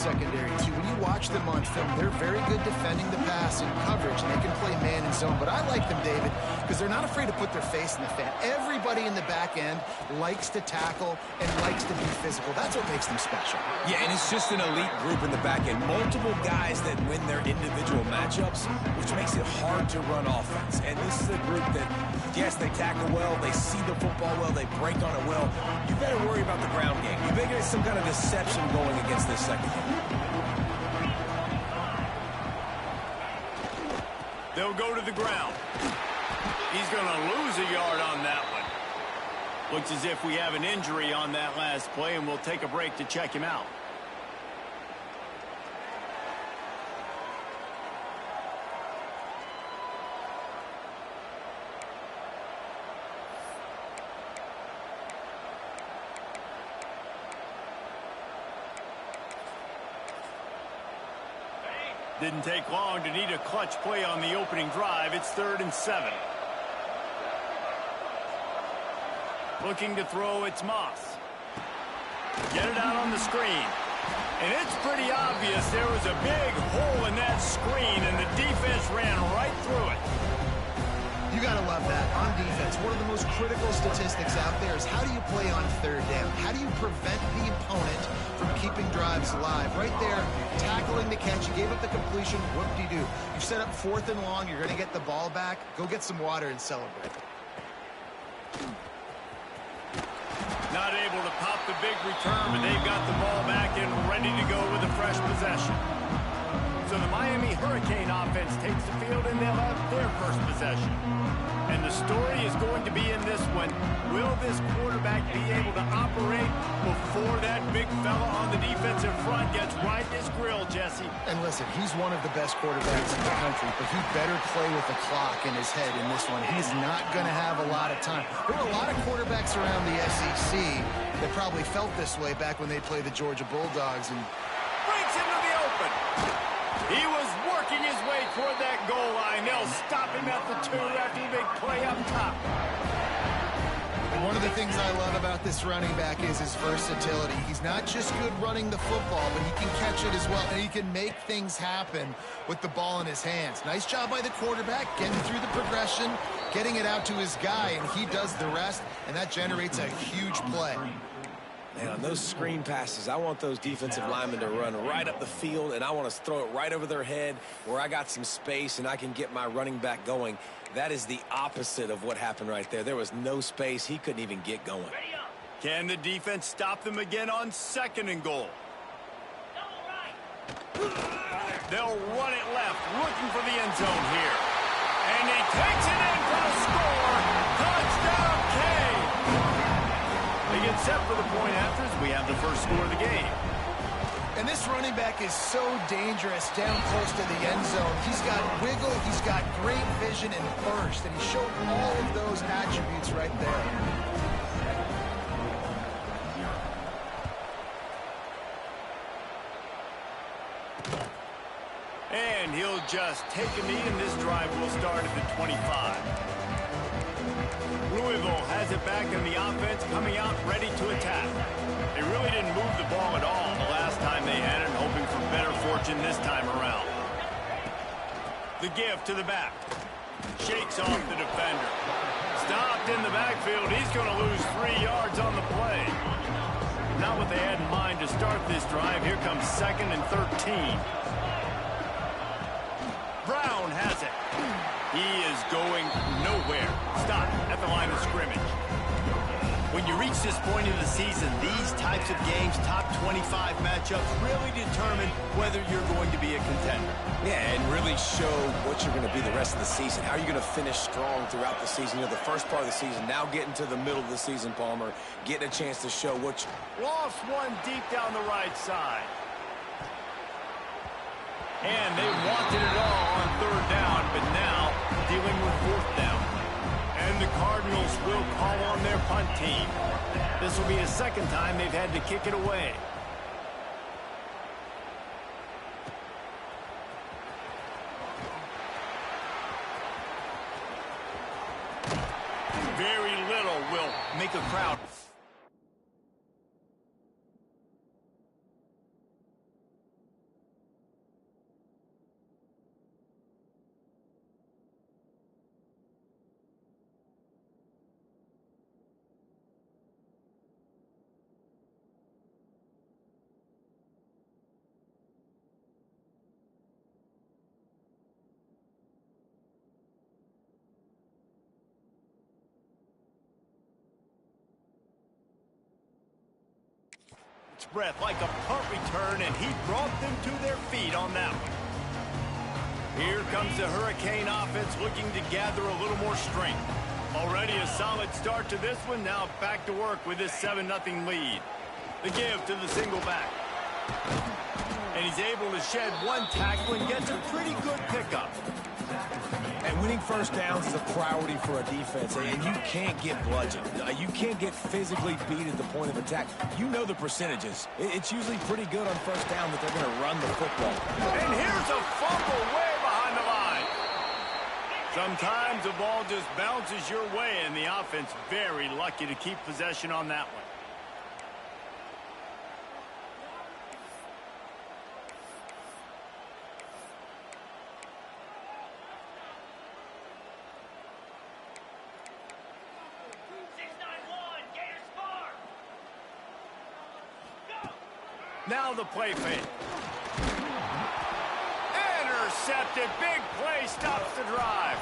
secondary, too. When you watch them on film, they're very good defending the pass and coverage, and they can play man and zone. But I like them, David, because they're not afraid to put their face in the fan. Everybody in the back end likes to tackle and likes to be physical. That's what makes them special. Yeah, and it's just an elite group in the back end. Multiple guys that win their individual matchups, which makes it hard to run offense. And this is a group that, yes, they tackle well, they see the football well, they break on it well. You better worry about the ground game. You better get some kind of deception going against this secondary. They'll go to the ground. He's going to lose a yard on that one. Looks as if we have an injury on that last play, and we'll take a break to check him out. Didn't take long to need a clutch play on the opening drive. It's 3rd and 7. Looking to throw, it's Moss. Get it out on the screen. And it's pretty obvious there was a big hole in that screen, and the defense ran right through it. You got to love that on defense. One of the most critical statistics out there is how do you play on 3rd down? How do you prevent the opponent from keeping drives alive? Right there, tackling the catch. You gave up the completion. Whoop-de-doo. You've set up 4th and long. You're going to get the ball back. Go get some water and celebrate. Not able to pop the big return, but they've got the ball back and ready to go with a fresh possession. So the Miami Hurricane offense takes the field, and they'll have their first possession. And the story is going to be in this one. Will this quarterback be able to operate before that big fella on the defensive front gets right in his grill, Jesse? And listen, he's one of the best quarterbacks in the country, but he better play with the clock in his head in this one. He's not going to have a lot of time. There were a lot of quarterbacks around the SEC that probably felt this way back when they played the Georgia Bulldogs. And breaks into the open. He was working his way toward that goal line. They'll stop him at the 2 after the big play up top. One of the things I love about this running back is his versatility. He's not just good running the football, but he can catch it as well, and he can make things happen with the ball in his hands. Nice job by the quarterback, getting through the progression, getting it out to his guy, and he does the rest, and that generates a huge play. Man, on those screen passes, I want those defensive linemen to run right up the field, and I want to throw it right over their head where I got some space and I can get my running back going. That is the opposite of what happened right there. There was no space. He couldn't even get going. Can the defense stop them again on 2nd and goal? They'll run it left, looking for the end zone here. And he takes it in for the score. Touchdown, K. They get set for the point after as we have the first score of the game. And this running back is so dangerous down close to the end zone. He's got wiggle, he's got great vision and burst, and he showed all of those attributes right there. And he'll just take a knee, and this drive will start at the 25. Louisville has it back in the offense, coming out ready to attack. They really didn't move the ball at all the last time they had it, hoping for better fortune this time around. The give to the back. Shakes off the defender. Stopped in the backfield. He's going to lose 3 yards on the play. Not what they had in mind to start this drive. Here comes 2nd and 13. Brown has it. He is going nowhere. Stop at the line of scrimmage. When you reach this point of the season, these types of games, top 25 matchups, really determine whether you're going to be a contender. Yeah, and really show what you're going to be the rest of the season. How are you going to finish strong throughout the season? You know, the first part of the season, now getting to the middle of the season, Palmer, getting a chance to show what you... Lost one deep down the right side. And they wanted it all on 3rd down, but now dealing with 4th down. And the Cardinals will call on their punt team. This will be the 2nd time they've had to kick it away. Very little will make a crowd. catch breath like a punt return, and he brought them to their feet on that one. Here comes the Hurricane offense looking to gather a little more strength. Already a solid start to this one. Now back to work with this 7-0 lead. The give to the single back. And he's able to shed one tackle and gets a pretty good pickup. And winning first downs is a priority for a defense, and you can't get bludgeoned. You can't get physically beat at the point of attack. You know the percentages. It's usually pretty good on first down that they're going to run the football. And here's a fumble way behind the line. Sometimes the ball just bounces your way, and the offense very lucky to keep possession on that one. Now the play fake. Intercepted. Big play stops the drive.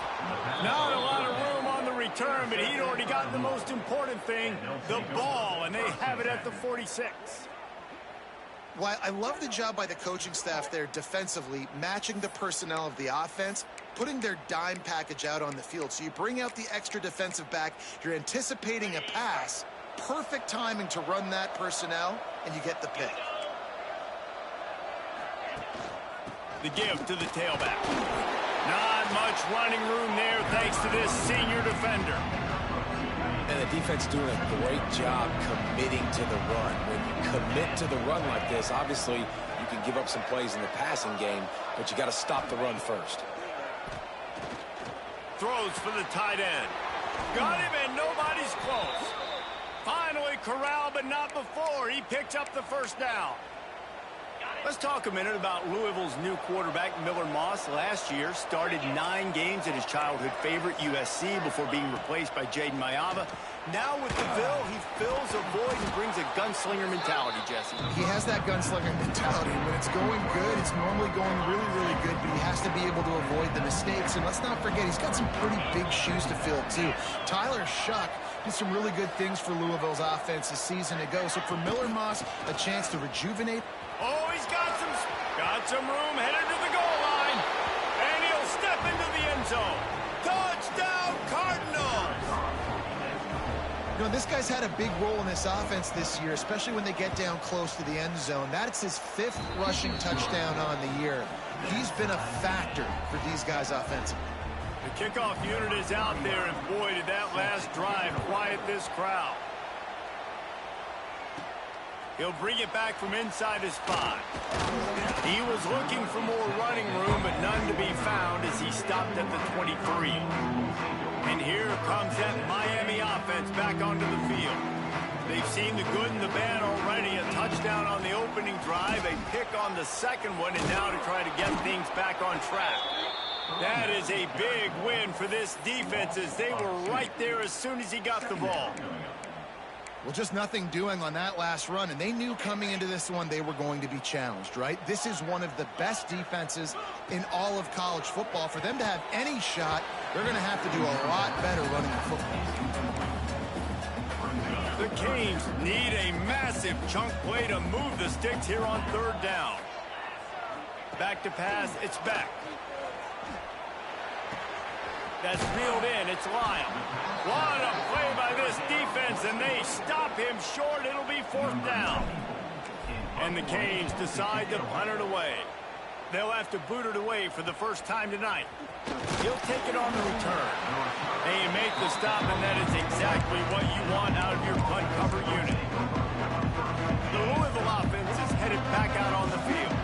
Not a lot of room on the return, but he'd already gotten the most important thing, the ball, and they have it at the 46. Well, I love the job by the coaching staff there defensively, matching the personnel of the offense, putting their dime package out on the field. So you bring out the extra defensive back, you're anticipating a pass, perfect timing to run that personnel, and you get the pick. The give to the tailback. Not much running room there thanks to this senior defender. And the defense doing a great job committing to the run. When you commit to the run like this, obviously you can give up some plays in the passing game, but you got to stop the run first. Throws for the tight end. Got him, and nobody's close. Finally corralled, but not before. He picks up the first down. Let's talk a minute about Louisville's new quarterback, Miller Moss. Last year, started 9 games at his childhood favorite, USC, before being replaced by Jaden Mayava. Now with DeVille, he fills a void and brings a gunslinger mentality, Jesse. He has that gunslinger mentality. When it's going good, it's normally going really, really good, but he has to be able to avoid the mistakes. And let's not forget, he's got some pretty big shoes to fill, too. Tyler Shuck did some really good things for Louisville's offense this season ago. So for Miller Moss, a chance to rejuvenate. Oh, he's got some room, headed to the goal line, and he'll step into the end zone. Touchdown, Cardinals! You know, this guy's had a big role in this offense this year, especially when they get down close to the end zone. That's his 5th rushing touchdown on the year. He's been a factor for these guys offensively. The kickoff unit is out there, and boy, did that last drive quiet this crowd. He'll bring it back from inside his 5. He was looking for more running room, but none to be found as he stopped at the 23. And here comes that Miami offense back onto the field. They've seen the good and the bad already. A touchdown on the opening drive, a pick on the second one, and now to try to get things back on track. That is a big win for this defense, as they were right there as soon as he got the ball. Well, just nothing doing on that last run, and they knew coming into this one they were going to be challenged, right? This is one of the best defenses in all of college football. For them to have any shot, they're going to have to do a lot better running the football. The Canes need a massive chunk play to move the sticks here on 3rd down. Back to pass, it's back. That's reeled in. It's Lyle. What a play by this defense, and they stop him short. It'll be 4th down. And the Canes decide to punt it away. They'll have to boot it away for the first time tonight. He'll take it on the return. They make the stop, and that is exactly what you want out of your punt cover unit. The Louisville offense is headed back out on the field.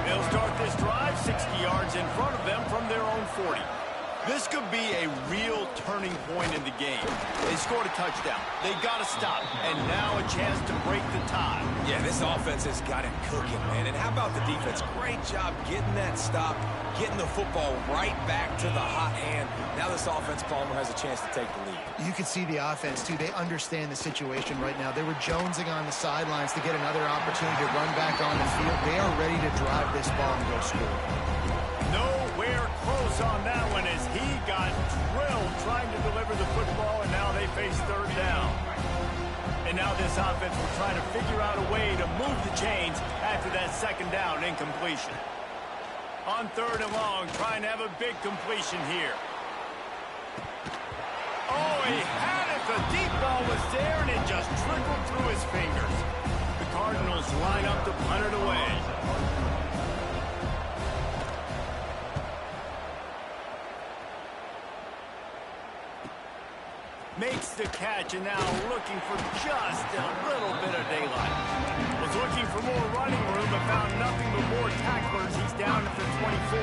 They'll start this drive 60 yards in front of them from their own 40. This could be a real turning point in the game. They scored a touchdown. They got to stop. And now a chance to break the tie. Yeah, this offense has got it cooking, man. And how about the defense? Great job getting that stop, getting the football right back to the hot hand. Now this offense, Palmer, has a chance to take the lead. You can see the offense, too. They understand the situation right now. They were jonesing on the sidelines to get another opportunity to run back on the field. They are ready to drive this ball and go score. Nowhere close on that one as he got drilled trying to deliver the football, and now they face 3rd down. And now this offense will try to figure out a way to move the chains after that second down incompletion. On third and long, trying to have a big completion here. Oh, he had it. The deep ball was there, and it just trickled through his fingers. The Cardinals line up to punt it away. Makes the catch, and now looking for just a little bit of daylight. Was looking for more running room, but found nothing but more tacklers. He's down at the 24.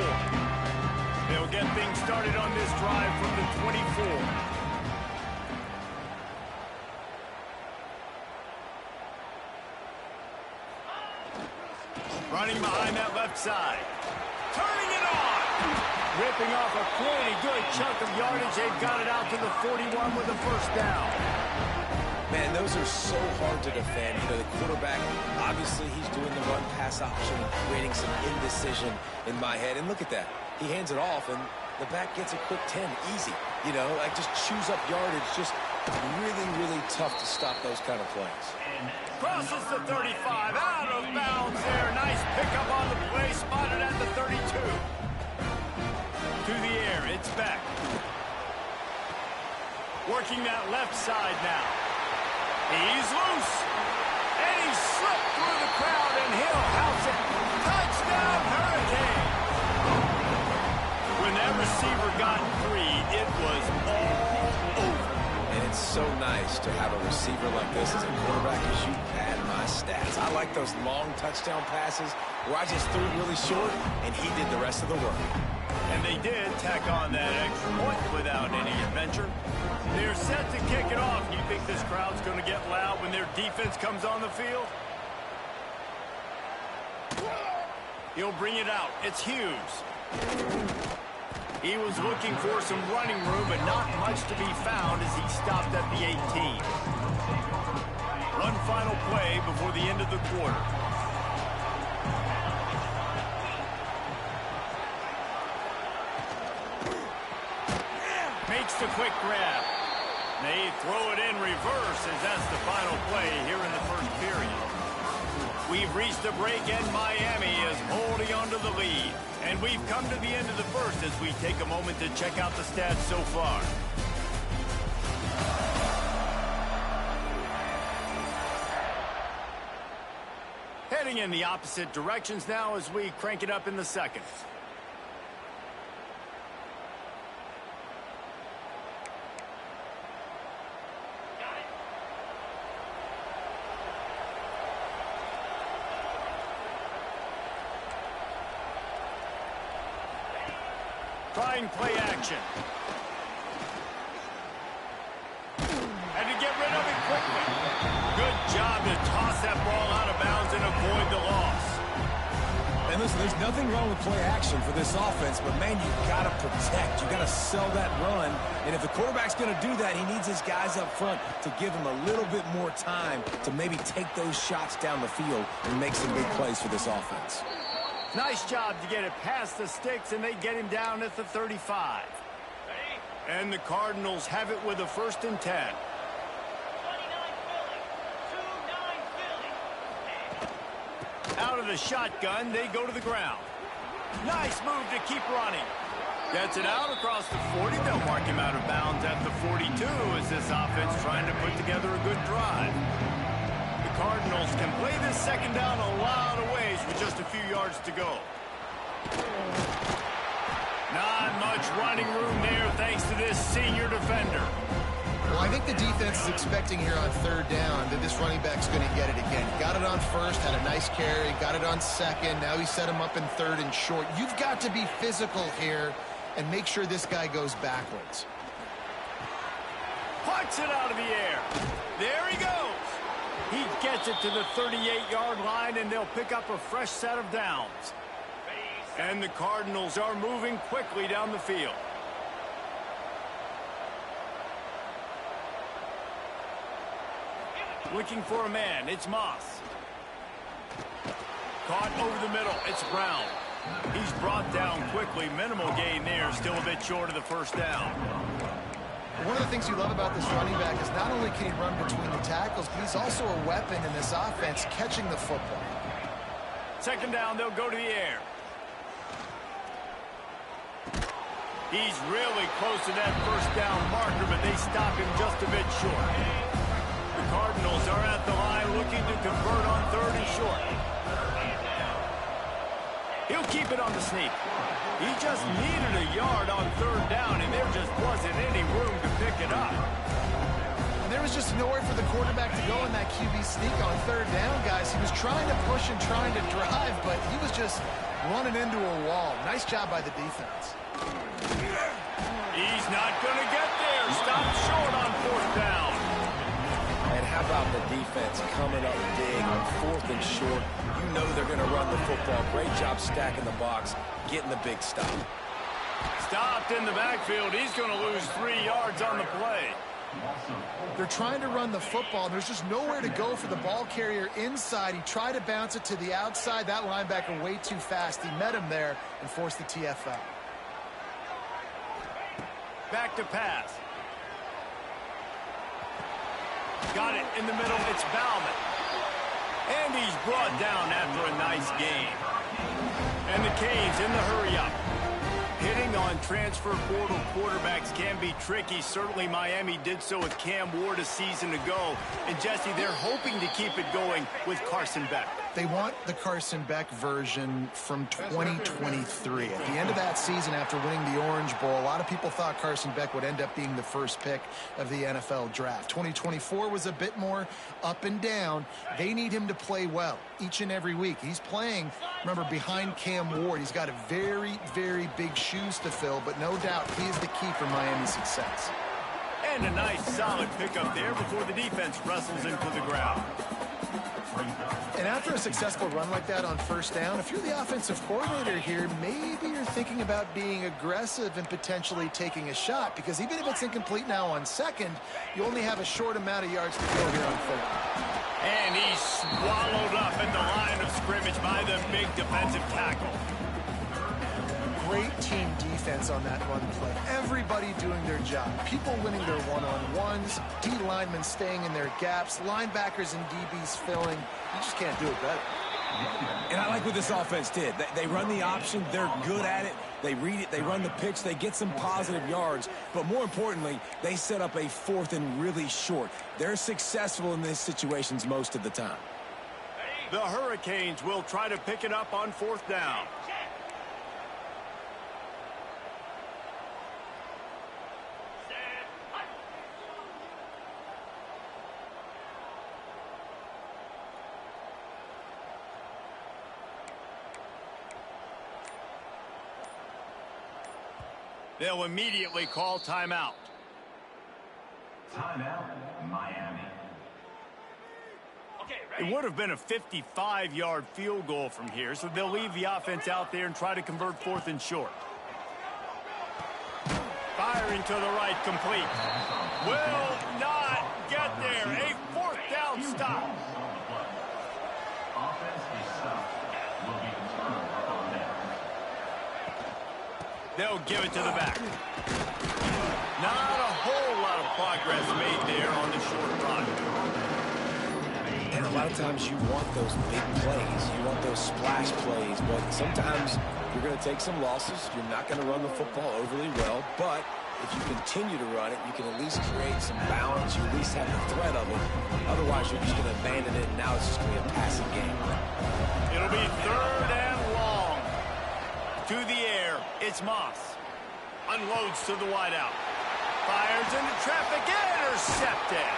They'll get things started on this drive from the 24. Running behind that left side. Turning it on! Ripping off a pretty good chunk of yardage. They've got it out to the 41 with a first down. Man, those are so hard to defend. You know, the quarterback, obviously he's doing the run-pass option, creating some indecision in my head. And look at that. He hands it off, and the back gets a quick 10. Easy. You know, like just chews up yardage. Just really, really tough to stop those kind of plays. Crosses the 35. Out of bounds there. Nice pickup on the play. Spotted at the 32. To the air, it's back. Working that left side now. He's loose. And he slipped through the crowd, and he'll house it. Touchdown, Hurricane. When that receiver got free, it was all over. And it's so nice to have a receiver like this as a quarterback, as you pad my stats. I like those long touchdown passes where I just threw it really short, and he did the rest of the work. And they did tack on that extra point without any adventure. They're set to kick it off. You think this crowd's going to get loud when their defense comes on the field? He'll bring it out. It's Hughes. He was looking for some running room, but not much to be found as he stopped at the 18. One final play before the end of the quarter. Makes the quick grab. They throw it in reverse as that's the final play here in the first period. We've reached a break, and Miami is holding on to the lead. And we've come to the end of the first as we take a moment to check out the stats so far. Heading in the opposite directions now as we crank it up in the second. Trying play action. Had to get rid of it quickly. Good job to toss that ball out of bounds and avoid the loss. And listen, there's nothing wrong with play action for this offense, but man, you got to protect. You got to sell that run. And if the quarterback's going to do that, he needs his guys up front to give him a little bit more time to maybe take those shots down the field and make some big plays for this offense. Nice job to get it past the sticks, and they get him down at the 35. And the Cardinals have it with a 1st and 10. Out of the shotgun, they go to the ground. Nice move to keep running. Gets it out across the 40. They'll mark him out of bounds at the 42 as this offense trying to put together a good drive. The Cardinals can play this second down a lot of ways with just a few yards to go. Not much running room there thanks to this senior defender. Well, I think the defense is expecting here on 3rd down that this running back's going to get it again. Got it on 1st, had a nice carry, got it on 2nd. Now he set him up in 3rd and short. You've got to be physical here and make sure this guy goes backwards. Puts it out of the air. There he goes. He gets it to the 38-yard line, and they'll pick up a fresh set of downs. And the Cardinals are moving quickly down the field. Looking for a man. It's Moss. Caught over the middle. It's Brown. He's brought down quickly. Minimal gain there. Still a bit short of the 1st down. One of the things you love about this running back is not only can he run between the tackles, but he's also a weapon in this offense catching the football. Second down, they'll go to the air. He's really close to that first down marker, but they stop him just a bit short. The Cardinals are at the line looking to convert on 3rd and short. He'll keep it on the sneak. He just needed a yard on 3rd down, and there just wasn't any room to pick it up. And there was just nowhere for the quarterback to go in that QB sneak on 3rd down, guys. He was trying to push and trying to drive, but he was just running into a wall. Nice job by the defense. He's not going to get there. Stopped short on 4th down. And how about the defense coming up big on 4th and short? You know they're going to run the football. Great job stacking the box, getting the big stop. Stopped in the backfield. He's going to lose 3 yards on the play. They're trying to run the football. There's just nowhere to go for the ball carrier inside. He tried to bounce it to the outside. That linebacker way too fast. He met him there and forced the TFL. Back to pass. Got it in the middle. It's Bauman. And he's brought down after a nice game. And the Canes in the hurry-up. Hitting on transfer portal quarterbacks can be tricky. Certainly Miami did so with Cam Ward a season ago. And Jesse, they're hoping to keep it going with Carson Beck. They want the Carson Beck version from 2023. At the end of that season, after winning the Orange Bowl, a lot of people thought Carson Beck would end up being the first pick of the NFL draft. 2024 was a bit more up and down. They need him to play well each and every week. He's playing, remember, behind Cam Ward. He's got a very, very big shoes to fill, but no doubt he is the key for Miami's success. And a nice, solid pickup there before the defense wrestles into the ground. And after a successful run like that on 1st down, if you're the offensive coordinator here, maybe you're thinking about being aggressive and potentially taking a shot, because even if it's incomplete now on 2nd, you only have a short amount of yards to go here on 3rd. And he's swallowed up at the line of scrimmage by the big defensive tackle. Great team defense on that run play. Everybody doing their job. People winning their one-on-ones, D linemen staying in their gaps, linebackers and DBs filling. You just can't do it better. And I like what this offense did. They run the option. They're good at it. They read it. They run the pitch. They get some positive yards. But more importantly, they set up a 4th and really short. They're successful in these situations most of the time. The Hurricanes will try to pick it up on 4th down. They'll immediately call timeout. Timeout, Miami. It would have been a 55-yard field goal from here, so they'll leave the offense out there and try to convert 4th and short. Firing to the right, complete. Will not get there. A 4th down stop. Offense is stopped. Will be returned on down. They'll give it to the back. Not a whole lot of progress made there on the short run. And a lot of times you want those big plays. You want those splash plays. But sometimes you're going to take some losses. You're not going to run the football overly well. But if you continue to run it, you can at least create some balance. You at least have the threat of it. Otherwise, you're just going to abandon it, and now it's just going to be a passing game. It'll be 3rd and long. To the air, it's Moss. Unloads to the wideout. Fires into traffic, intercepted.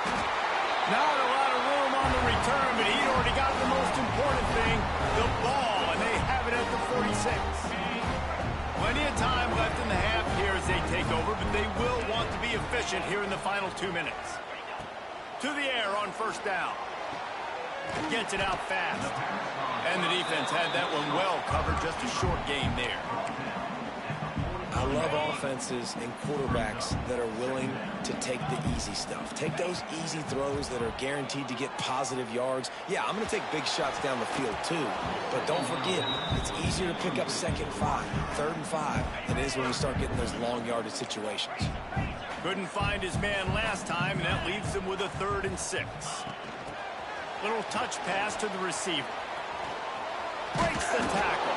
Not a lot of room on the return, but he'd already got the most important thing, the ball, and they have it at the 46. Plenty of time left in the half here as they take over, but they will want to be efficient here in the final 2 minutes. To the air on 1st down. Gets it out fast. And the defense had that one well covered, just a short game there. I love offenses and quarterbacks that are willing to take the easy stuff. Take those easy throws that are guaranteed to get positive yards. Yeah, I'm going to take big shots down the field too. But don't forget, it's easier to pick up 2nd and 5, 3rd and 5 than it is when you start getting those long yardage situations. Couldn't find his man last time, and that leaves him with a 3rd and 6. Little touch pass to the receiver. Breaks the tackle.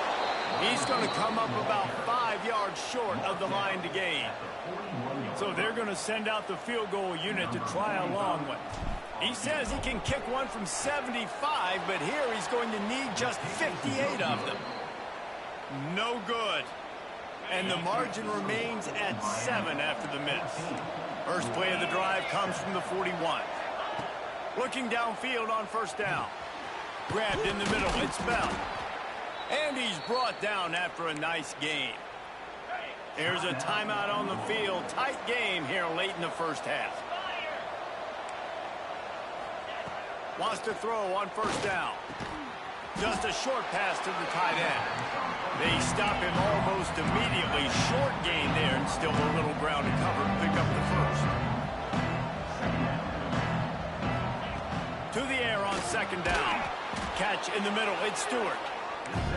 He's going to come up about 5 yards short of the line to gain. So they're going to send out the field goal unit to try a long one. He says he can kick one from 75, but here he's going to need just 58 of them. No good. And the margin remains at 7 after the miss. First play of the drive comes from the 41. Looking downfield on 1st down. Grabbed in the middle, it's Bell. And he's brought down after a nice gain. There's a timeout on the field. Tight game here late in the 1st half. Wants to throw on 1st down. Just a short pass to the tight end. They stop him almost immediately. Short gain there and still a little ground to cover and pick up the 1st. To the air on 2nd down. Catch in the middle. It's Stewart.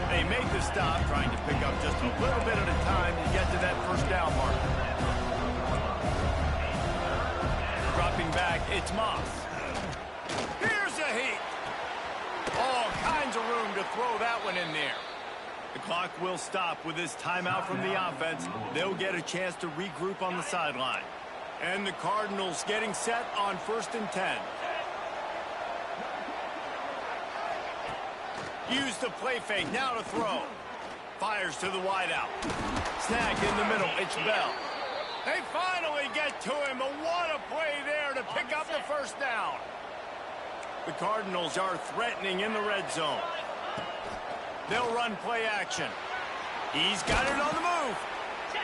They make the stop, trying to pick up just a little bit at a time to get to that 1st down mark. Dropping back, it's Moss. Here's a heat. All kinds of room to throw that one in there. The clock will stop with this timeout from the offense. They'll get a chance to regroup on the sideline. And the Cardinals getting set on 1st and 10. Use the play fake, now to throw. Fires to the wideout. Snagged in the middle, it's Bell. They finally get to him, but what a play there to pick up the 1st down. The Cardinals are threatening in the red zone. They'll run play action. He's got it on the move.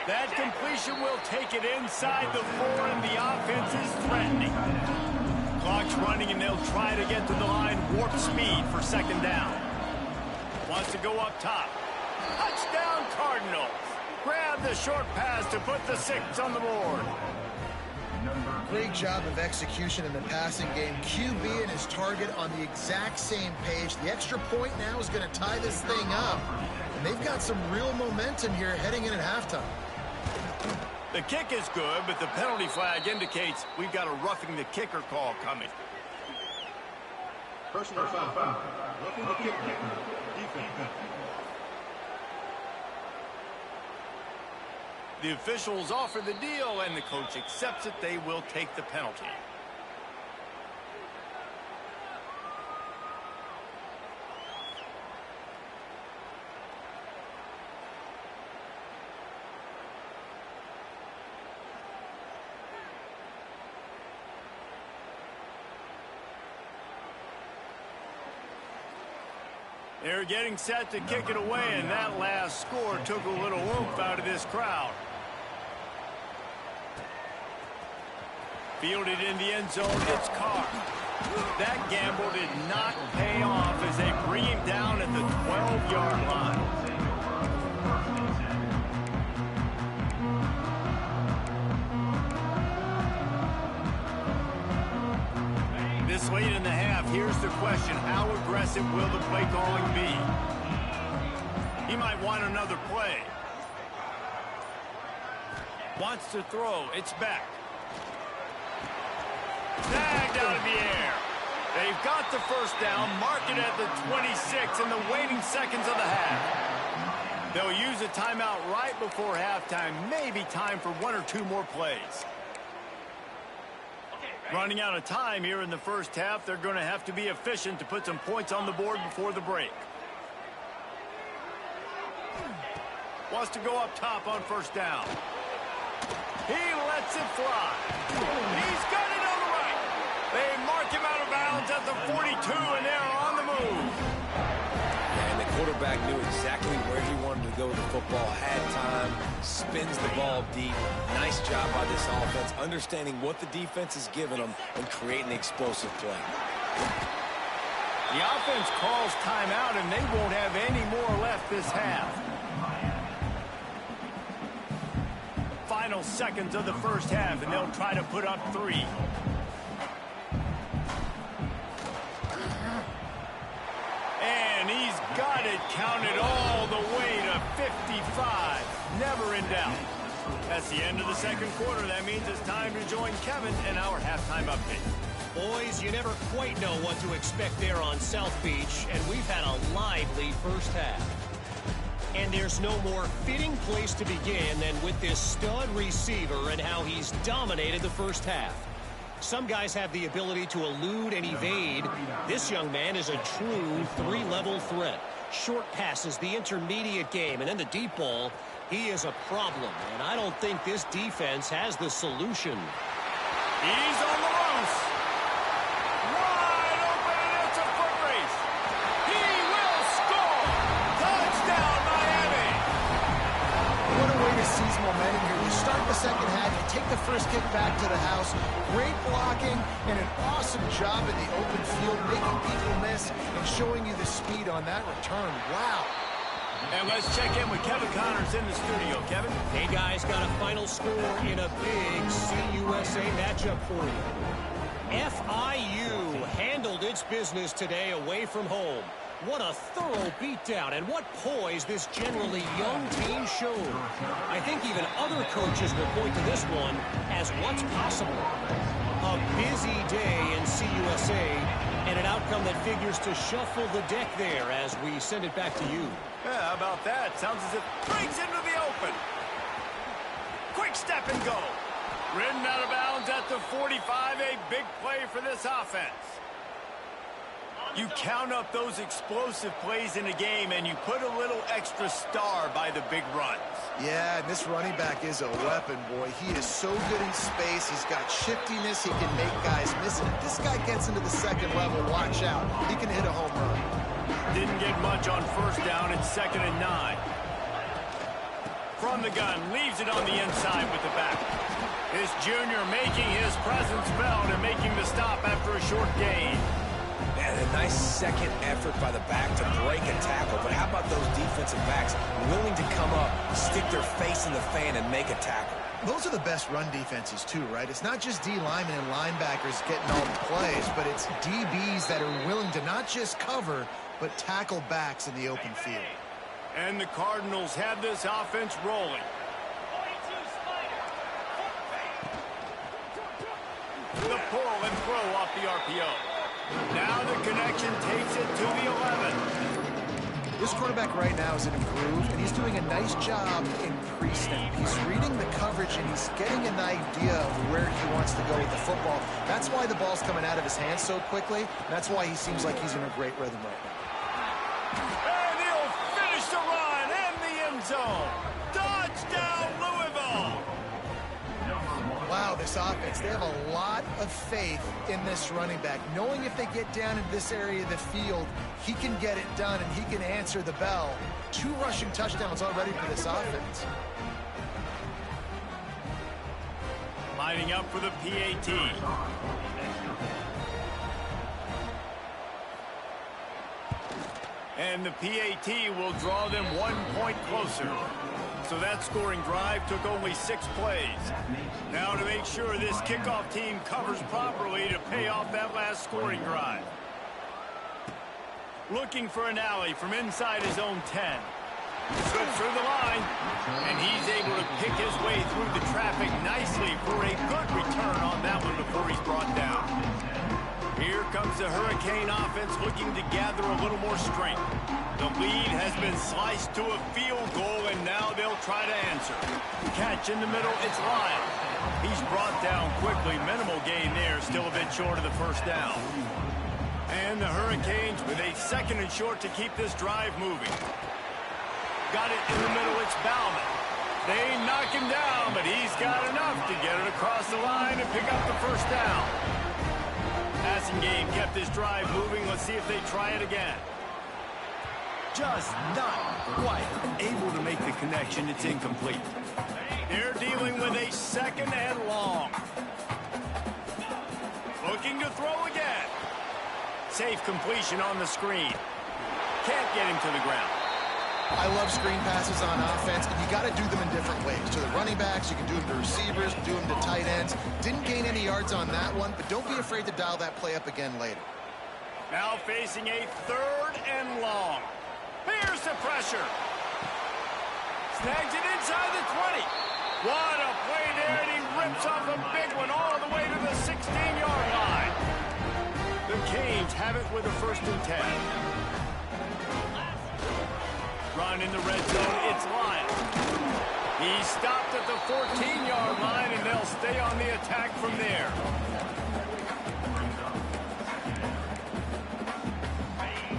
That completion will take it inside the 4, and the offense is threatening. Clock's running, and they'll try to get to the line warp speed for 2nd down. Wants to go up top. Touchdown Cardinals. Grab the short pass to put the 6 on the board. Great job of execution in the passing game. QB and his target on the exact same page. The extra point now is going to tie this thing up. And they've got some real momentum here heading in at halftime. The kick is good, but the penalty flag indicates we've got a roughing the kicker call coming. Personal foul. Roughing the kicker. Defense. The officials offer the deal, and the coach accepts it. They will take the penalty. They're getting set to kick it away, and that last score took a little oomph out of this crowd. Fielded in the end zone, it's Carr. That gamble did not pay off as they bring him down at the 12-yard line. This late in the half, here's the question. How aggressive will the play calling be? He might want another play. Wants to throw. It's back. Snagged out of the air. They've got the 1st down, mark it at the 26 in the waiting seconds of the half. They'll use a timeout right before halftime, maybe time for 1 or 2 more plays. Running out of time here in the 1st half, they're going to have to be efficient to put some points on the board before the break. Wants to go up top on 1st down. He lets it fly. He's got it on the right. They mark him out of bounds at the 42, and they're on the move. And the quarterback knew exactly where he wanted to go with the football, had time, spins the ball deep. Nice job by this offense, understanding what the defense is giving them and creating explosive play. The offense calls timeout, and they won't have any more left this half. Final seconds of the 1st half, and they'll try to put up 3. And he's got it counted all the way to 55. Never in doubt. That's the end of the second quarter. That means it's time to join Kevin in our halftime update. Boys, you never quite know what to expect there on South Beach, and we've had a lively first half. And there's no more fitting place to begin than with this stud receiver and how he's dominated the first half. Some guys have the ability to elude and evade. This young man is a true three-level threat. Short passes, the intermediate game, and then the deep ball. He is a problem, and I don't think this defense has the solution. He's on the loose. Wide open, and it's a foot race. He will score. Touchdown, Miami. What a way to seize momentum here. You start the second half, you take the first kick back to the house. Great blocking and an awesome job in the open field, making people miss and showing you the speed on that return. Wow. And let's check in with Kevin Connors in the studio. Kevin? Hey, guys, got a final score in a big CUSA matchup for you. FIU handled its business today away from home. What a thorough beatdown, and what poise this generally young team showed. I think even other coaches will point to this one as what's possible. A busy day in CUSA, and an outcome that figures to shuffle the deck there as we send it back to you. Yeah, how about that? Sounds as if breaks into the open. Quick step and go. Ridden out of bounds at the 45, a big play for this offense. You count up those explosive plays in a game, and you put a little extra star by the big runs. Yeah, and this running back is a weapon, boy. He is so good in space. He's got shiftiness. He can make guys miss it. If this guy gets into the second level, watch out. He can hit a home run. Didn't get much on first down. It's 2nd and 9. From the gun, leaves it on the inside with the back. This junior making his presence felt and making the stop after a short gain. And a nice second effort by the back to break a tackle. But how about those defensive backs willing to come up, stick their face in the fan, and make a tackle? Those are the best run defenses, too, right? It's not just D linemen and linebackers getting all the plays, but it's DBs that are willing to not just cover, but tackle backs in the open field. And the Cardinals have this offense rolling. The pull and throw off the RPO. Now the connection takes it to the 11. This quarterback right now is in a groove, and he's doing a nice job in pre-snap. He's reading the coverage, and he's getting an idea of where he wants to go with the football. That's why the ball's coming out of his hands so quickly, and that's why he seems like he's in a great rhythm right now. And he'll finish the run in the end zone. Touchdown, Louisville! Wow, this offense, they have a lot of faith in this running back, knowing if they get down into this area of the field, he can get it done and he can answer the bell. 2 rushing touchdowns already for this offense. Lining up for the PAT. And the PAT will draw them 1 point closer. So that scoring drive took only 6 plays. Now to make sure this kickoff team covers properly to pay off that last scoring drive. Looking for an alley from inside his own 10. Good through the line. And he's able to pick his way through the traffic nicely for a good return on that one before he's brought down. Here comes the Hurricane offense looking to gather a little more strength. The lead has been sliced to a field goal, and now they'll try to answer. Catch in the middle, it's Lyle. He's brought down quickly. Minimal gain there, still a bit short of the first down. And the Hurricanes with a 2nd and short to keep this drive moving. Got it in the middle, it's Bauman. They knock him down, but he's got enough to get it across the line and pick up the first down. Passing game kept this drive moving. Let's see if they try it again. Just not quite able to make the connection. It's incomplete. They're dealing with a 2nd and long. Looking to throw again. Safe completion on the screen. Can't get him to the ground. I love screen passes on offense, and you got to do them in different ways. To the running backs, you can do them to receivers, do them to tight ends. Didn't gain any yards on that one, but don't be afraid to dial that play up again later. Now facing a 3rd and long. Here's the pressure. Snags it inside the 20. What a play there, and he rips off a big one all the way to the 16-yard line. The Canes have it with a 1st and 10. Run in the red zone, it's Lyons. He stopped at the 14-yard line, and they'll stay on the attack from there.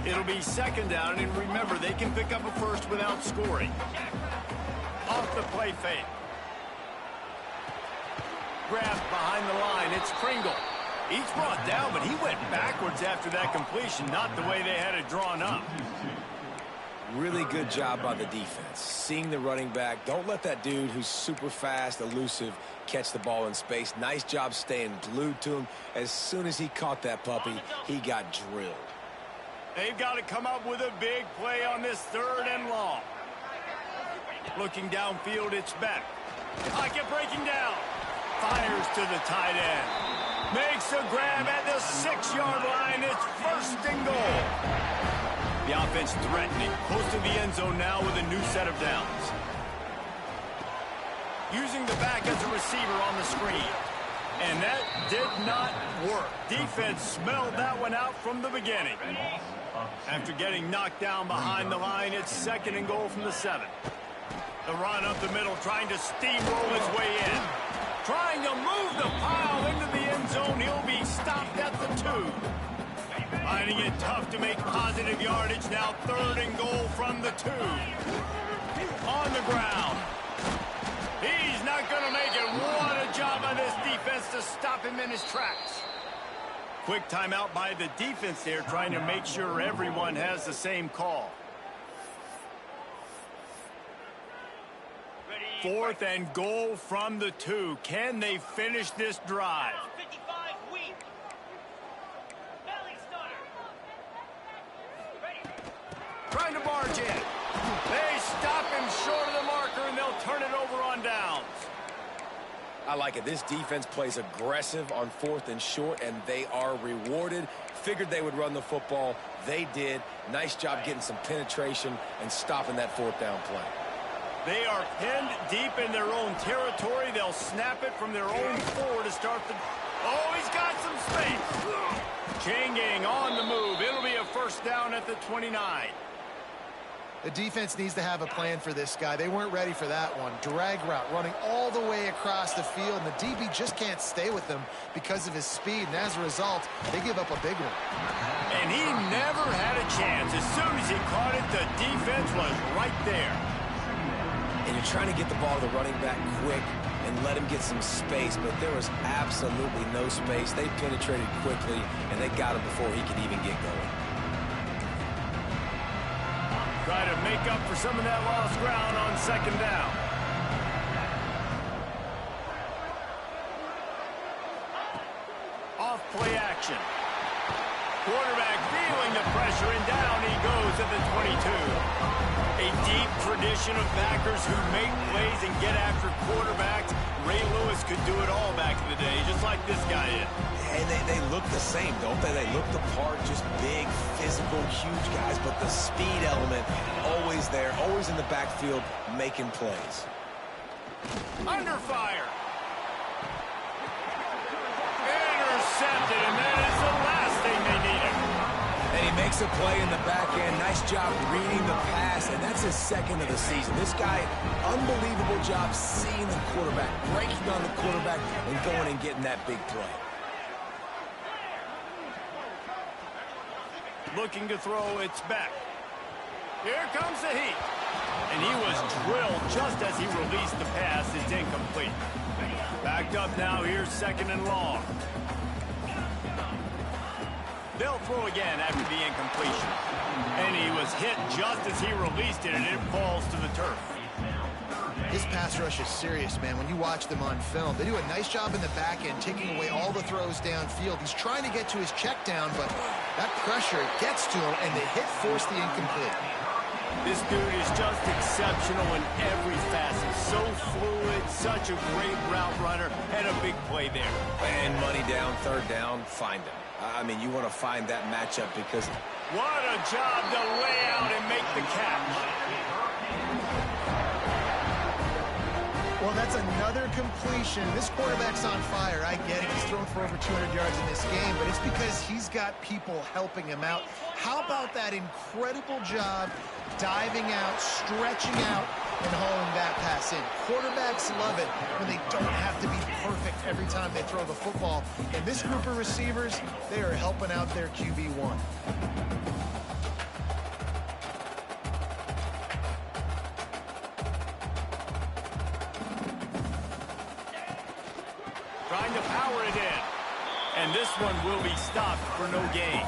It'll be 2nd down, and remember, they can pick up a first without scoring. Off the play fake. Grabbed behind the line, it's Kringle. He's brought down, but he went backwards after that completion, not the way they had it drawn up. Really good job by the defense. Seeing the running back. Don't let that dude who's super fast, elusive, catch the ball in space. Nice job staying glued to him. As soon as he caught that puppy, he got drilled. They've got to come up with a big play on this 3rd and long. Looking downfield, it's Beck. Pocket breaking down. Fires to the tight end. Makes a grab at the 6-yard line. It's 1st and goal. The offense threatening, close to the end zone now with a new set of downs. Using the back as a receiver on the screen. And that did not work. Defense smelled that one out from the beginning. After getting knocked down behind the line, it's 2nd and goal from the 7. The run up the middle, trying to steamroll his way in. Trying to move the pile into the end zone. He'll be stopped at the 2. Finding it tough to make positive yardage. Now 3rd and goal from the 2. On the ground. He's not going to make it. What a job by this defense to stop him in his tracks. Quick timeout by the defense there, trying to make sure everyone has the same call. 4th and goal from the 2. Can they finish this drive? Trying to barge in. They stop him short of the marker, and they'll turn it over on downs. I like it. This defense plays aggressive on 4th and short, and they are rewarded. Figured they would run the football. They did. Nice job getting some penetration and stopping that 4th down play. They are pinned deep in their own territory. They'll snap it from their own 4 to start the... Oh, he's got some space. Changing on the move. It'll be a 1st down at the 29. The defense needs to have a plan for this guy. They weren't ready for that one. Drag route running all the way across the field, and the DB just can't stay with him because of his speed, and as a result, they give up a big one. And he never had a chance. As soon as he caught it, the defense was right there. And you're trying to get the ball to the running back quick and let him get some space, but there was absolutely no space. They penetrated quickly, and they got him before he could even get going. Try to make up for some of that lost ground on 2nd down. Off play action. Quarterback feeling the pressure, and down he goes at the 22. A deep tradition of backers who make plays and get after quarterbacks. Ray Lewis could do it all back in the day, just like this guy is. And they look the same, don't they? They look the part, just big, physical, huge guys, but the speed element always there, always in the backfield, making plays. Under fire. Intercepted, and that is the last thing they needed. And he makes a play in the back end. Nice job reading the pass, and that's his 2nd of the season. This guy, unbelievable job seeing the quarterback, breaking on the quarterback, and going and getting that big play. Looking to throw, it's back. Here comes the heat. And he was drilled just as he released the pass. It's incomplete. Backed up now, here's 2nd and long. They'll throw again after the incompletion. And he was hit just as he released it, and it falls to the turf. His pass rush is serious, man. When you watch them on film, they do a nice job in the back end, taking away all the throws downfield. He's trying to get to his check down, but that pressure gets to him, and the hit forced the incomplete. This dude is just exceptional in every facet. So fluid, such a great route runner, and a big play there. And money down, 3rd down, find him. I mean, you want to find that matchup because... What a job to lay out and make the catch. Well, Well, that's another completion. This quarterback's on fire. I get it. He's thrown for over 200 yards in this game, but it's because he's got people helping him out. How about that incredible job diving out, stretching out, and hauling that pass in? Quarterbacks love it when they don't have to be perfect every time they throw the football. And this group of receivers, they are helping out their QB1. Trying to power it in. And this one will be stopped for no gain.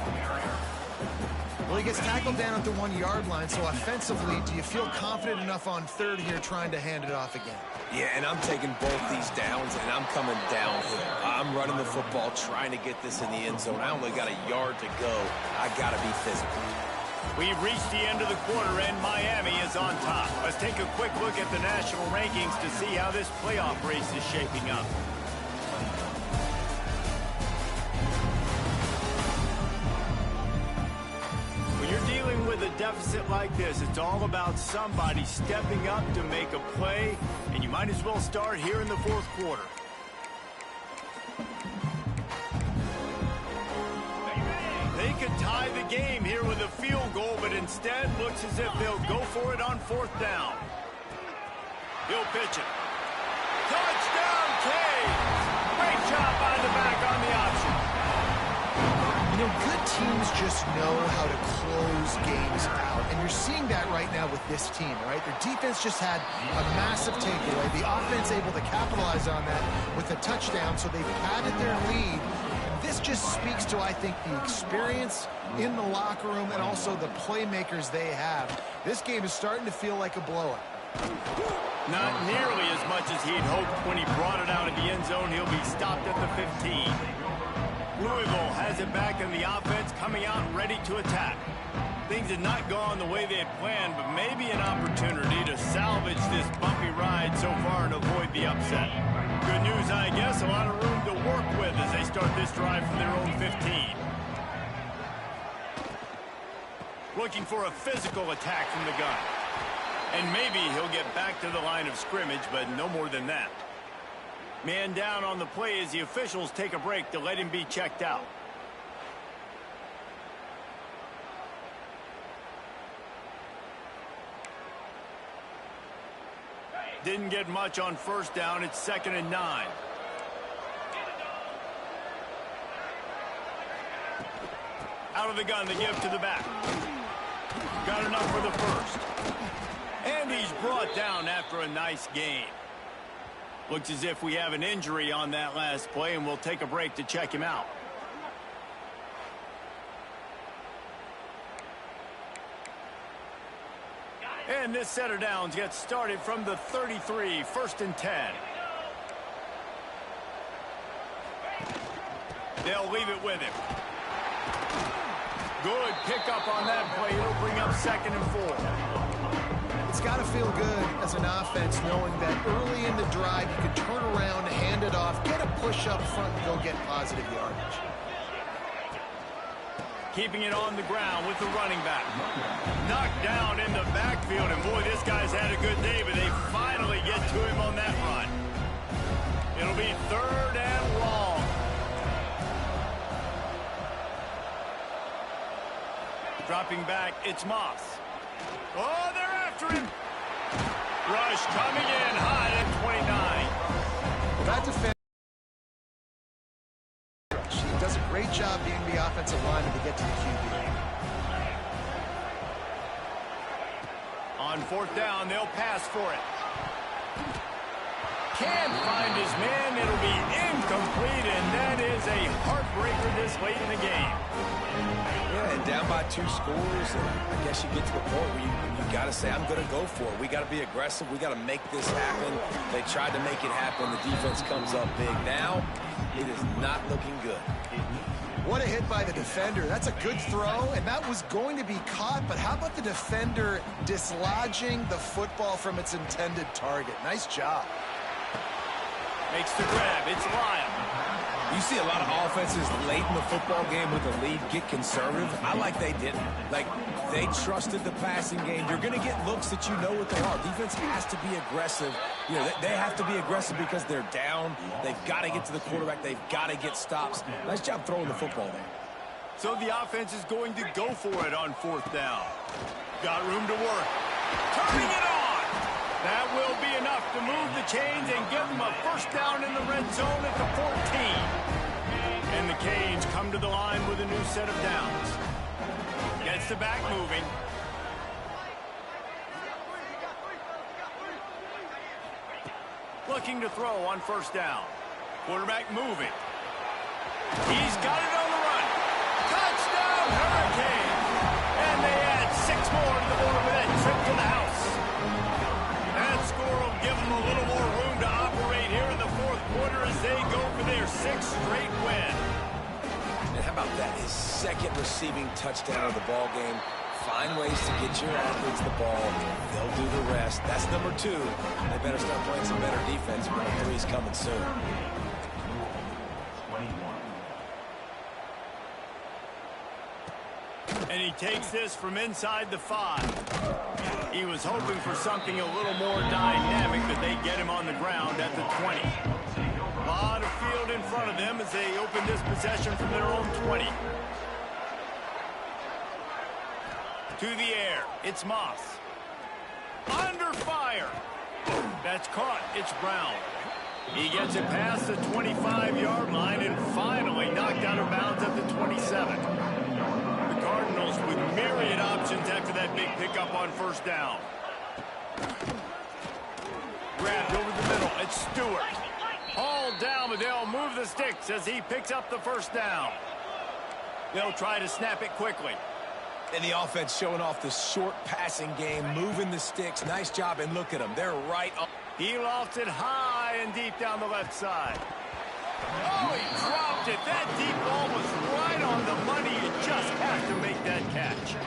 Well, he gets tackled down at the 1-yard line, so offensively, do you feel confident enough on third here trying to hand it off again? Yeah, and I'm taking both these downs, and I'm coming downhill. I'm running the football, trying to get this in the end zone. I only got a yard to go. I got to be physical. We've reached the end of the quarter, and Miami is on top. Let's take a quick look at the national rankings to see how this playoff race is shaping up. When you're dealing with a deficit like this, it's all about somebody stepping up to make a play, and you might as well start here in the fourth quarter. They could tie the game here with a field goal, but instead looks as if they'll go for it on fourth down. He'll pitch it. Touchdown, Cade! Great job by the back on the option. You know, good teams just know how to close games out, and you're seeing that right now with this team, right? Their defense just had a massive takeaway. The offense able to capitalize on that with a touchdown, so they've padded their lead. And this just speaks to, I think, the experience in the locker room and also the playmakers they have. This game is starting to feel like a blowout. Not nearly as much as he'd hoped when he brought it out of the end zone. He'll be stopped at the 15. Louisville has it back in the offense, coming out ready to attack. Things had not gone the way they had planned, but maybe an opportunity to salvage this bumpy ride so far and avoid the upset. Good news, I guess, a lot of room to work with as they start this drive from their own 15. Looking for a physical attack from the gun. And maybe he'll get back to the line of scrimmage, but no more than that. Man down on the play as the officials take a break to let him be checked out. Didn't get much on first down. It's 2nd and 9. Out of the gun, the give to the back. Got enough for the first. And he's brought down after a nice gain. Looks as if we have an injury on that last play, and we'll take a break to check him out. And this set of downs gets started from the 33, 1st and 10. They'll leave it with him. Good pickup on that play. It'll bring up 2nd and 4. It's got to feel good as an offense knowing that early in the drive you can turn around, hand it off, get a push up front, and go get positive yardage. Keeping it on the ground with the running back. Knocked down in the backfield, and boy, this guy's had a good day, but they finally get to him on that run. It'll be 3rd and long. Dropping back, it's Moss. Oh, they're after him. Rush coming in high at 29. Well, that defense, he does a great job being the offensive lineman to get to the QB. On 4th down, they'll pass for it. Can't find his man. It'll be incomplete, and that is a heartbreaker this late in the game. Yeah, and down by 2 scores, and I guess you get to a point where you got to say, I'm going to go for it. We got to be aggressive. We got to make this happen. They tried to make it happen. The defense comes up big. Now, it is not looking good. What a hit by the defender. That's a good throw, and that was going to be caught, but how about the defender dislodging the football from its intended target? Nice job. Makes the grab. It's Lyle. You see a lot of offenses late in the football game with a lead get conservative. I like they didn't. Like, they trusted the passing game. You're going to get looks that you know what they are. Defense has to be aggressive. You know, they have to be aggressive because they're down. They've got to get to the quarterback. They've got to get stops. Nice job throwing the football there. So the offense is going to go for it on 4th down. Got room to work. Turning it on. That will be enough to move the chains and give them a first down in the red zone at the 14. And the Canes come to the line with a new set of downs. Gets the back moving. Looking to throw on 1st down. Quarterback moving. He's got it on the run. Touchdown, Hurricanes! And they add 6 more to the board with that trip to the house. That score will give them a little more room to operate here in the 4th quarter as they go for their 6th straight win. And how about that? His 2nd receiving touchdown of the ball game. Find ways to get your athletes the ball. They'll do the rest. That's number 2. They better start playing some better defense. Number 3 is coming soon. And he takes this from inside the 5. He was hoping for something a little more dynamic, but they get him on the ground at the 20. A lot of field in front of them as they open this possession from their own 20. To the air, it's Moss. Under fire. That's caught. It's Brown. He gets it past the 25-yard line and finally knocked out of bounds at the 27. The Cardinals with myriad options after that big pickup on 1st down. Grabbed over the middle. It's Stewart. Hauled down, but they'll move the sticks as he picks up the 1st down. They'll try to snap it quickly. And the offense showing off the short passing game, moving the sticks. Nice job, and look at them. They're right on. He lofts it high and deep down the left side. Oh, he dropped it. That deep ball was right on the money. You just have to make that catch.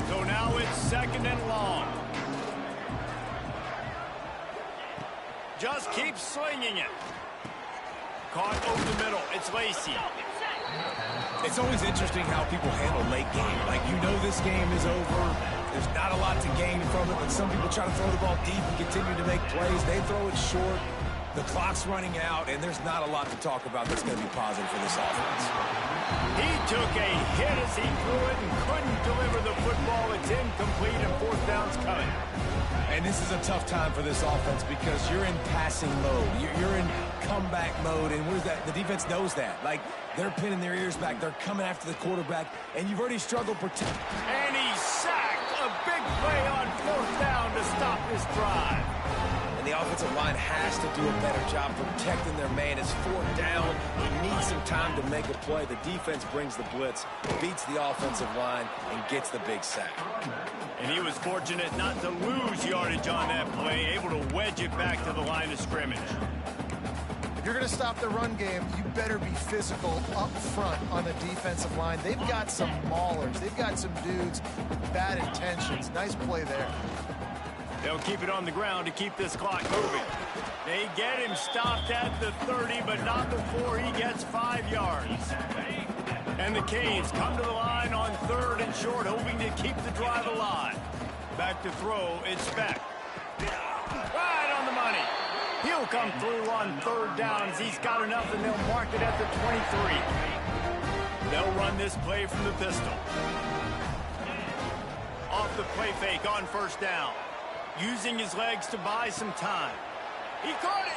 So now it's 2nd and long. Just keep slinging it. Caught over the middle. It's Lacey. It's always interesting how people handle late game. Like, you know this game is over. There's not a lot to gain from it, but some people try to throw the ball deep and continue to make plays. They throw it short. The clock's running out, and there's not a lot to talk about that's going to be positive for this offense. He took a hit as he threw it and couldn't deliver the football. It's incomplete, and 4th down's coming. And this is a tough time for this offense because you're in passing mode. You're in comeback mode, and where's that? The defense knows that. Like, they're pinning their ears back. They're coming after the quarterback, and you've already struggled protect. And he sacked. A big play on 4th down to stop this drive. And the offensive line has to do a better job protecting their man. It's 4th down. He needs some time to make a play. The defense brings the blitz, beats the offensive line, and gets the big sack. And he was fortunate not to lose yardage on that play, able to wedge it back to the line of scrimmage. If you're going to stop the run game, you better be physical up front on the defensive line. They've got some maulers. They've got some dudes with bad intentions. Nice play there. They'll keep it on the ground to keep this clock moving. They get him stopped at the 30, but not before he gets 5 yards. And the Canes come to the line on 3rd and short, hoping to keep the drive alive. Back to throw, it's Beck. Right on the money. He'll come through on 3rd down as he's got enough, and they'll mark it at the 23. They'll run this play from the pistol. Off the play fake on 1st down. Using his legs to buy some time. He caught it.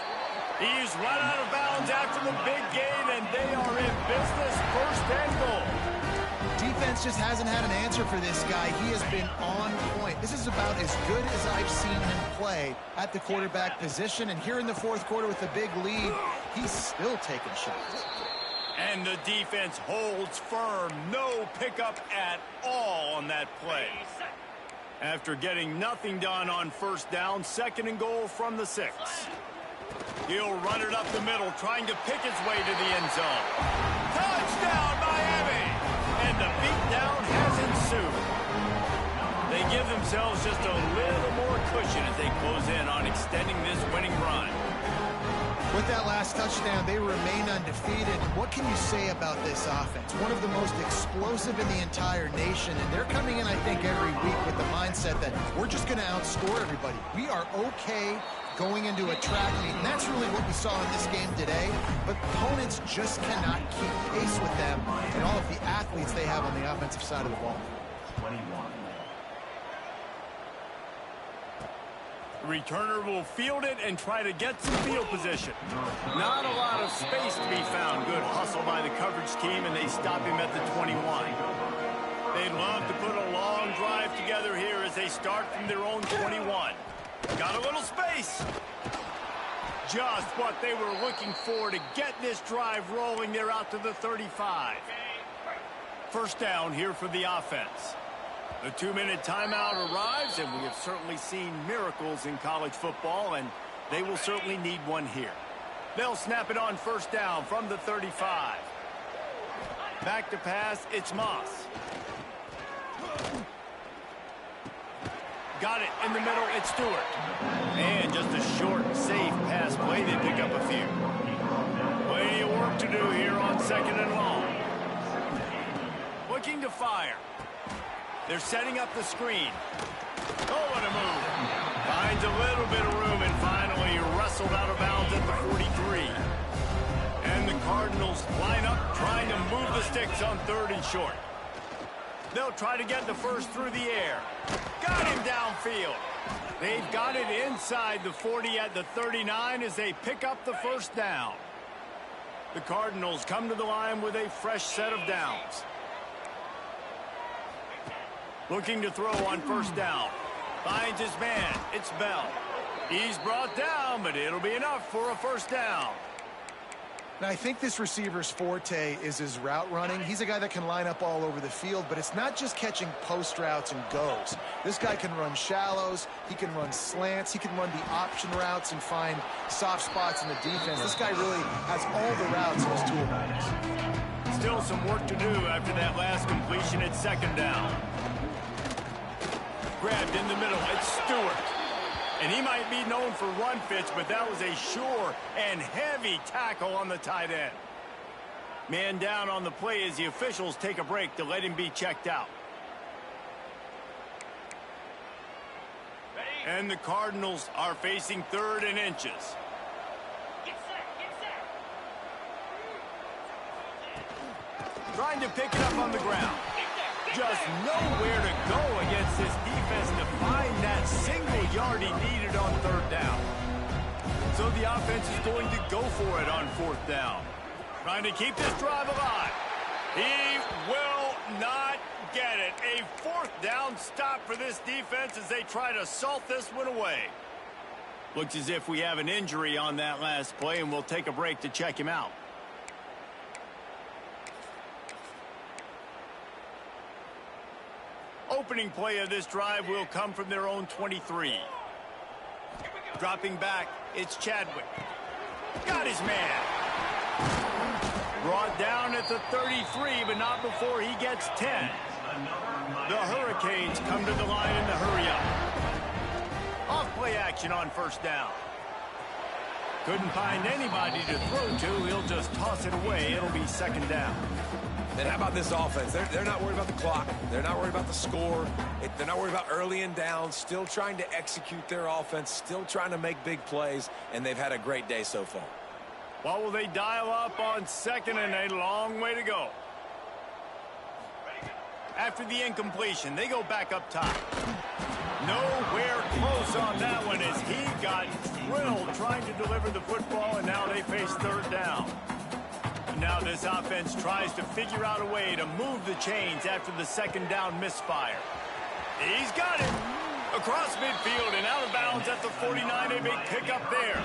He's run out of bounds after the big gain, and they are in business. 1st and goal. Defense just hasn't had an answer for this guy. He has been on point. This is about as good as I've seen him play at the quarterback position. And here in the 4th quarter with a big lead, he's still taking shots. And the defense holds firm. No pickup at all on that play. After getting nothing done on 1st down, 2nd and goal from the 6. He'll run it up the middle, trying to pick his way to the end zone. Touchdown, Miami! And the beatdown has ensued. They give themselves just a little more cushion as they close in on extending this winning run. With that last touchdown, they remain undefeated. What can you say about this offense? One of the most explosive in the entire nation, and they're coming in, I think, every week with the mindset that we're just going to outscore everybody. We are okay going into a track meet, and that's really what we saw in this game today. But opponents just cannot keep pace with them and all of the athletes they have on the offensive side of the ball. 21. The returner will field it and try to get some field position. Not a lot of space to be found. Good hustle by the coverage team, and they stop him at the 21. They'd love to put a long drive together here as they start from their own 21. Got a little space. Just what they were looking for to get this drive rolling. They're out to the 35. First down here for the offense. The 2-minute timeout arrives, and we have certainly seen miracles in college football, and they will certainly need one here. They'll snap it on first down from the 35. Back to pass, it's Moss. Got it in the middle, it's Stewart. And just a short, safe pass play. They pick up a few. Plenty of work to do here on second and long. Looking to fire. They're setting up the screen. Oh, what a move. Finds a little bit of room and finally wrestled out of bounds at the 43. And the Cardinals line up trying to move the sticks on third and short. They'll try to get the first through the air. Got him downfield. They've got it inside the 40 at the 39 as they pick up the first down. The Cardinals come to the line with a fresh set of downs. Looking to throw on first down. Finds his man. It's Bell. He's brought down, but it'll be enough for a first down. Now, I think this receiver's forte is his route running. He's a guy that can line up all over the field, but it's not just catching post routes and goes. This guy can run shallows. He can run slants. He can run the option routes and find soft spots in the defense. This guy really has all the routes in his toolbox. Still some work to do after that last completion at second down. Grabbed in the middle. It's Stewart. And he might be known for run fits, but that was a sure and heavy tackle on the tight end. Man down on the play as the officials take a break to let him be checked out. And the Cardinals are facing third and inches. Trying to pick it up on the ground. Just nowhere to go against this defense to find that single yard he needed on third down. So the offense is going to go for it on fourth down. Trying to keep this drive alive. He will not get it. A fourth down stop for this defense as they try to salt this one away. Looks as if we have an injury on that last play, and we'll take a break to check him out. Opening play of this drive will come from their own 23. Dropping back, it's Chadwick. Got his man. Brought down at the 33, but not before he gets 10. The Hurricanes come to the line in the hurry up. Off play action on first down. Couldn't find anybody to throw to. He'll just toss it away. It'll be second down. And how about this offense? They're not worried about the clock. They're not worried about the score. They're not worried about early and down. Still trying to execute their offense. Still trying to make big plays. And they've had a great day so far. What will they dial up on second and a long way to go? After the incompletion, they go back up top. Nowhere close on that one as he got drilled trying to deliver the football, and now they face third down. Now this offense tries to figure out a way to move the chains after the second down misfire. He's got it. Across midfield and out of bounds at the 49. A big pickup there.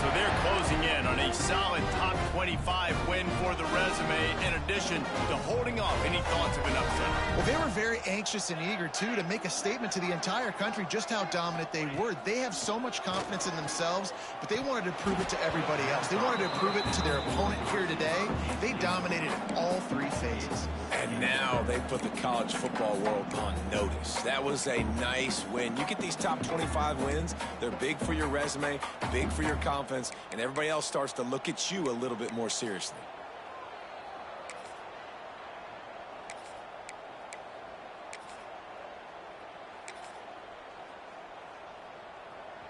So they're closing in on a solid top 25 win for the resume, in addition to holding off any thoughts of an upset. Well, they were very anxious and eager, too, to make a statement to the entire country just how dominant they were. They have so much confidence in themselves, but they wanted to prove it to everybody else. They wanted to prove it to their opponent here today. They dominated all three phases. And now they put the college football world on notice. That was a nice win. You get these top 25 wins, they're big for your resume, big for your confidence. defense, and everybody else starts to look at you a little bit more seriously.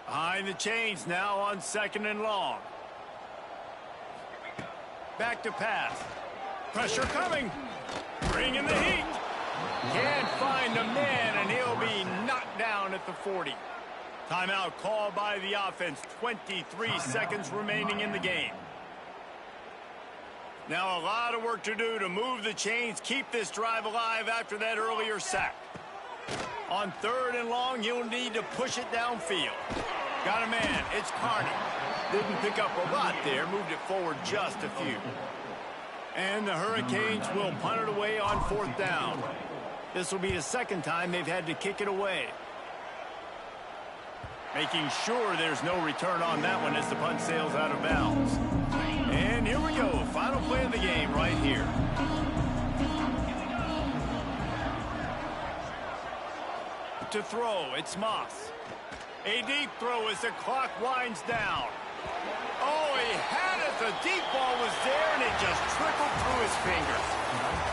Behind the chains now on 2nd and long. Back to pass. Pressure coming. Bringing the heat. Can't find a man, and he'll be knocked down at the 40. Timeout called by the offense. 23 seconds remaining in the game. Now a lot of work to do to move the chains, keep this drive alive after that earlier sack. On 3rd and long, he'll need to push it downfield. Got a man. It's Carney. Didn't pick up a lot there. Moved it forward just a few. And the Hurricanes will punt it away on 4th down. This will be the 2nd time they've had to kick it away. Making sure there's no return on that one as the punt sails out of bounds. And here we go. Final play of the game right here. To throw, it's Moss. A deep throw as the clock winds down. Oh, he had it. The deep ball was there, and it just trickled through his fingers.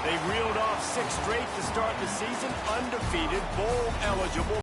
They reeled off 6 straight to start the season, undefeated, bowl eligible.